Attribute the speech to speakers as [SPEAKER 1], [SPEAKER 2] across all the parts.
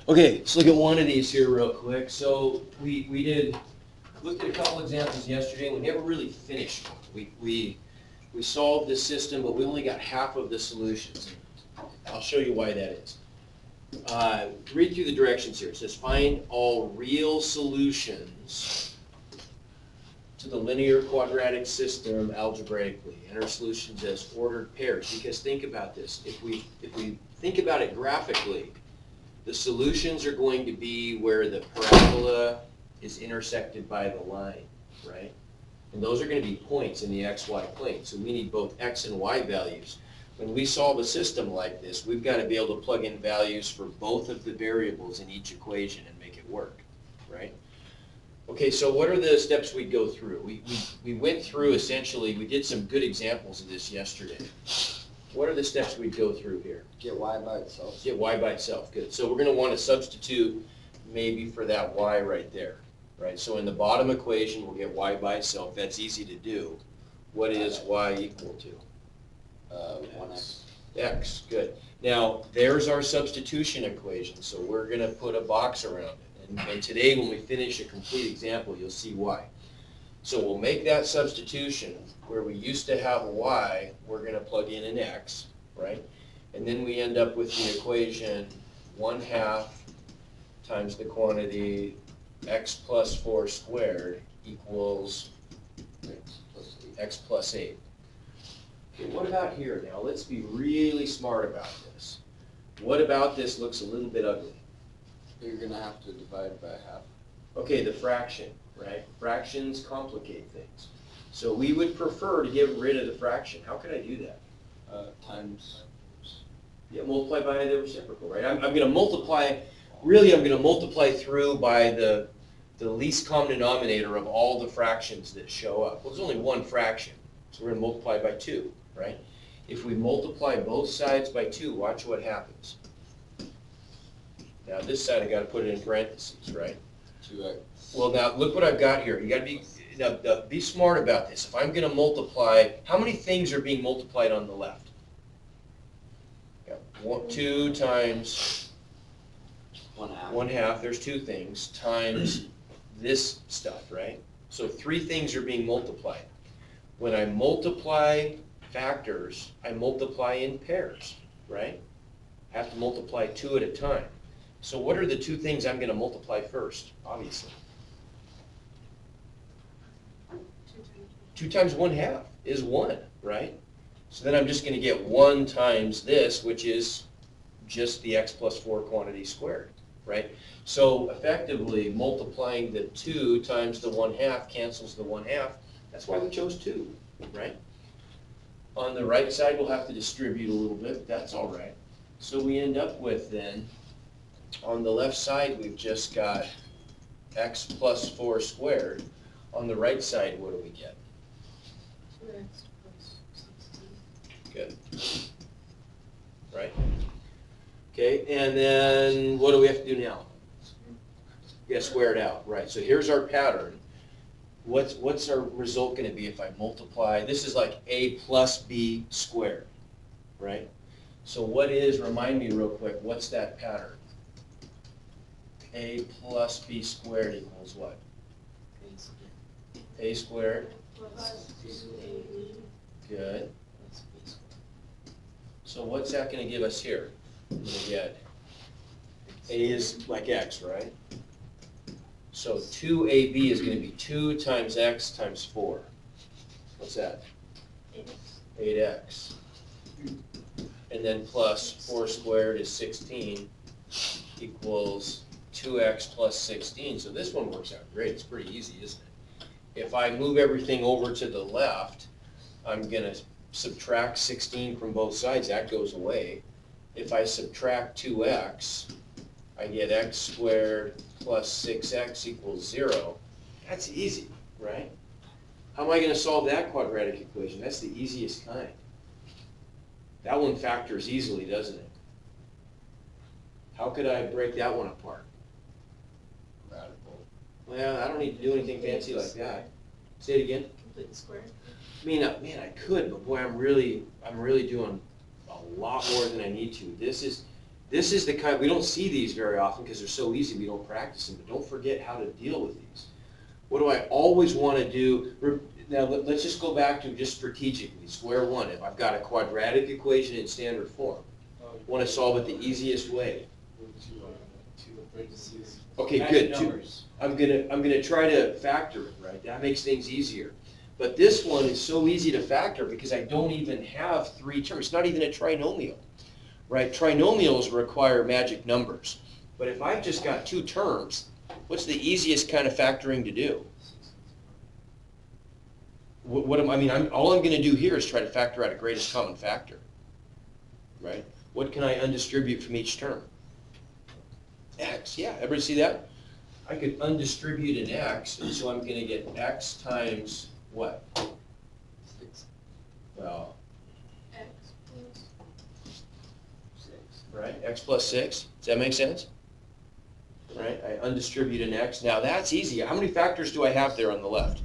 [SPEAKER 1] Okay, let's look at one of these here real quick. So we looked at a couple examples yesterday, and we never really finished one. We solved this system, but we only got half of the solutions. I'll show you why that is. Read through the directions here. It says find all real solutions to the linear quadratic system algebraically. Enter solutions as ordered pairs. Because think about this. If we think about it graphically, the solutions are going to be where the parabola is intersected by the line, right? And those are going to be points in the xy plane. So we need both x and y values. When we solve a system like this, we've got to be able to plug in values for both of the variables in each equation and make it work, right? Okay, so what are the steps we go through? We went through, essentially, we did some good examples of this yesterday. What are the steps we'd go through here?
[SPEAKER 2] Get y by itself.
[SPEAKER 1] Get y by itself, good. So we're going to want to substitute maybe for that y right there, right? So in the bottom equation, we'll get y by itself. That's easy to do. What is y equal to?
[SPEAKER 2] 1x.
[SPEAKER 1] X, good. Now, there's our substitution equation, so we're going to put a box around it. And today, when we finish a complete example, you'll see why. So we'll make that substitution where we used to have a y, we're going to plug in an x, right? And then we end up with the equation 1/2 times the quantity x plus 4 squared equals x plus 8. Okay, what about here now? Let's be really smart about this. What about this looks a little bit ugly?
[SPEAKER 2] You're going to have to divide by half.
[SPEAKER 1] Okay, the fraction, right? Fractions complicate things. So we would prefer to get rid of the fraction. How could I do that?
[SPEAKER 2] Times.
[SPEAKER 1] Yeah, multiply by the reciprocal, right? I'm going to multiply, really I'm going to multiply through by the least common denominator of all the fractions that show up. Well, there's only one fraction, so we're going to multiply by 2, right? If we multiply both sides by 2, watch what happens. Now this side I got to put it in parentheses, right?
[SPEAKER 2] 2x.
[SPEAKER 1] Well, now look what I've got here. You got to be smart about this. If I'm going to multiply, how many things are being multiplied on the left? 2 times
[SPEAKER 2] 1/2.
[SPEAKER 1] 1/2. There's 2 things times this stuff, right? So 3 things are being multiplied. When I multiply factors, I multiply in pairs, right? I have to multiply 2 at a time. So what are the 2 things I'm going to multiply first, obviously? 2 times 1/2 is 1, right? So then I'm just going to get 1 times this, which is just the x plus 4 quantity squared, right? So effectively, multiplying the 2 times the 1/2 cancels the 1/2. That's why we chose 2, right? On the right side, we'll have to distribute a little bit, but that's all right. So we end up with then, on the left side, we've just got x plus 4 squared. On the right side, what do we get?
[SPEAKER 3] 2x plus 16.
[SPEAKER 1] Good. Right? Okay, and then what do we have to do now? We got to square it out, right? So here's our pattern. What's our result going to be if I multiply? This is like a plus b squared, right? So what is, remind me real quick, what's that pattern? A plus b squared equals what? A squared.
[SPEAKER 3] Plus 2ab
[SPEAKER 1] Good.
[SPEAKER 3] plus b squared.
[SPEAKER 1] So what's that going to give us here? We're going to get a is like x, right? So 2ab is going to be 2 times x times 4. What's that? 8x. And then plus 4 squared is 16 equals 2x plus 16. So this one works out great. It's pretty easy, isn't it? If I move everything over to the left, I'm going to subtract 16 from both sides. That goes away. If I subtract 2x, I get x squared plus 6x equals 0. That's easy, right? How am I going to solve that quadratic equation? That's the easiest kind. That one factors easily, doesn't it? How could I break that one apart?
[SPEAKER 2] Radical.
[SPEAKER 1] Well, I don't need to do anything fancy like that. Say it again.
[SPEAKER 3] Complete the square.
[SPEAKER 1] I mean, man, I could, but boy, I'm really doing a lot more than I need to. This is the kind, we don't see these very often because they're so easy, we don't practice them, but don't forget how to deal with these. What do I always want to do? Now, let's just go back to just strategically, square one. If I've got a quadratic equation in standard form, I want to solve it the easiest way. Okay, good. I'm gonna try to factor it, right? That makes things easier. But this one is so easy to factor because I don't even have three terms. It's not even a trinomial, right? Trinomials require magic numbers. But if I've just got two terms, what's the easiest kind of factoring to do? All I'm gonna do here is try to factor out a greatest common factor, right? What can I undistribute from each term? X, yeah, everybody see that? I could undistribute an x, and so I'm gonna get x times what? Well,
[SPEAKER 3] X plus
[SPEAKER 1] right, x plus 6, does that make sense? Right, I undistribute an x, now that's easy. How many factors do I have there on the left?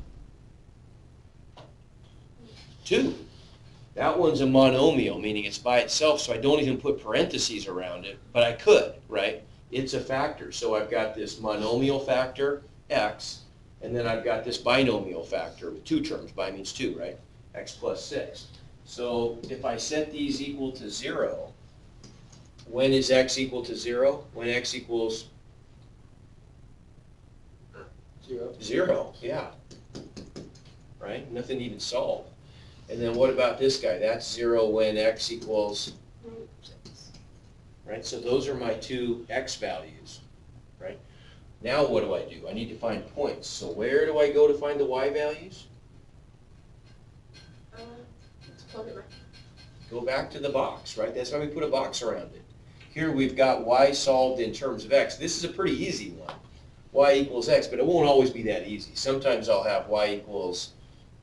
[SPEAKER 1] 2. That one's a monomial, meaning it's by itself, so I don't even put parentheses around it, but I could, right? It's a factor, so I've got this monomial factor, x, and then I've got this binomial factor with two terms. Bi means 2, right? X plus 6. So if I set these equal to 0, when is x equal to 0? When x equals 0, yeah. Right? Nothing to even solve. And then what about this guy? That's 0 when x equals, right? So those are my two x values, right? Now what do? I need to find points. So where do I go to find the y values?
[SPEAKER 3] let's plug it right.
[SPEAKER 1] Go back to the box, right? That's why we put a box around it. Here we've got y solved in terms of x. This is a pretty easy one. Y equals x, but it won't always be that easy. Sometimes I'll have y equals,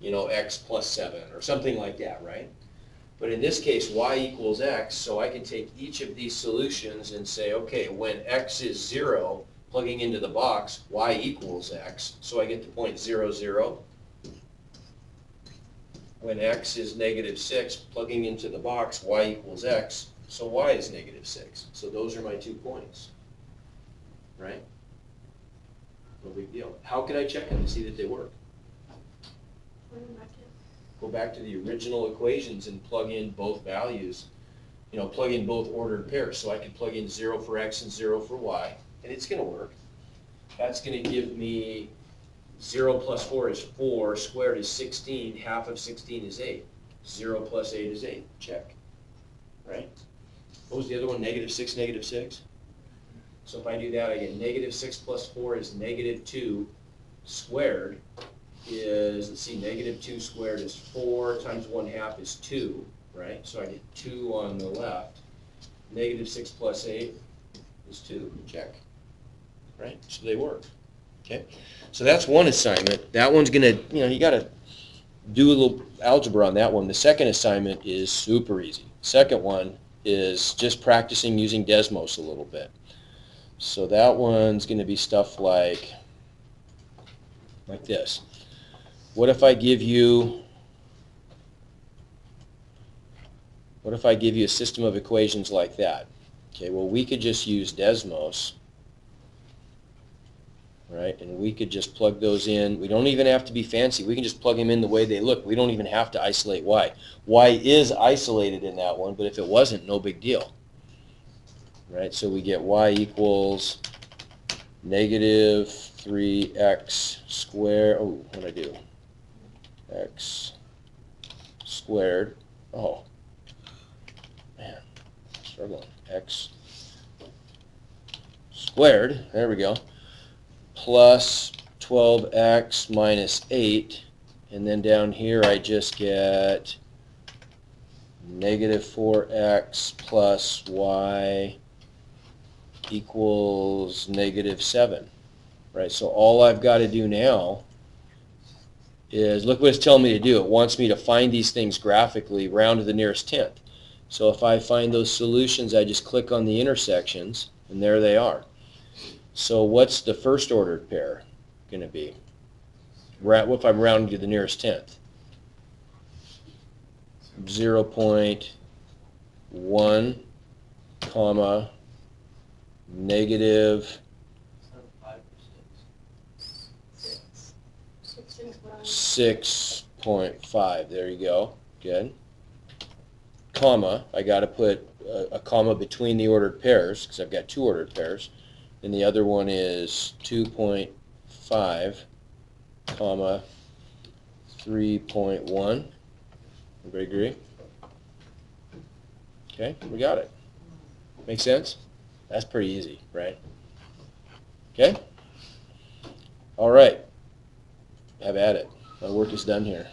[SPEAKER 1] x plus 7 or something like that, right? But in this case, y equals x, so I can take each of these solutions and say, okay, when x is 0, plugging into the box, y equals x, so I get the point 0, 0. When x is negative 6, plugging into the box, y equals x, so y is negative 6. So those are my 2 points, right? No big deal. How could I check them to see that they work?
[SPEAKER 3] Plug it back in.
[SPEAKER 1] Go back to the original equations and plug in both values, plug in both ordered pairs. So I could plug in 0 for x and 0 for y, and it's going to work. That's going to give me 0 plus 4 is 4, squared is 16, half of 16 is 8. 0 plus 8 is 8, check, right? What was the other one, negative 6, negative 6? So if I do that, I get negative 6 plus 4 is negative 2, squared is, let's see, negative 2 squared is 4 times 1/2 is 2, right? So I get 2 on the left. Negative 6 plus 8 is 2, check, right? So they work, okay? So that's one assignment. That one's gonna, you gotta do a little algebra on that one. The second assignment is super easy. Second one is just practicing using Desmos a little bit. So that one's gonna be stuff like this. What if I give you a system of equations like that? Okay, well, we could just use Desmos, right? And we could just plug those in. We don't even have to be fancy. We can just plug them in the way they look. We don't even have to isolate y. Y is isolated in that one, but if it wasn't, no big deal. Right, so we get y equals negative 3x squared. Oh, what did I do? X squared. Oh, man, struggling. X squared, there we go, plus 12x minus 8, and then down here I just get negative 4x plus y equals negative 7, right? So all I've got to do now is, look what it's telling me to do. It wants me to find these things graphically, round to the nearest tenth. So if I find those solutions, I just click on the intersections, and there they are. So what's the first ordered pair going to be? What if I'm rounding to the nearest tenth? 0.1, comma negative 6.5. There you go. Good. Comma. I got to put a comma between the ordered pairs because I've got two ordered pairs. And the other one is 2.5, comma 3.1. Everybody agree? Okay, we got it. Make sense? That's pretty easy, right? Okay? All right. Have at it. My work is done here.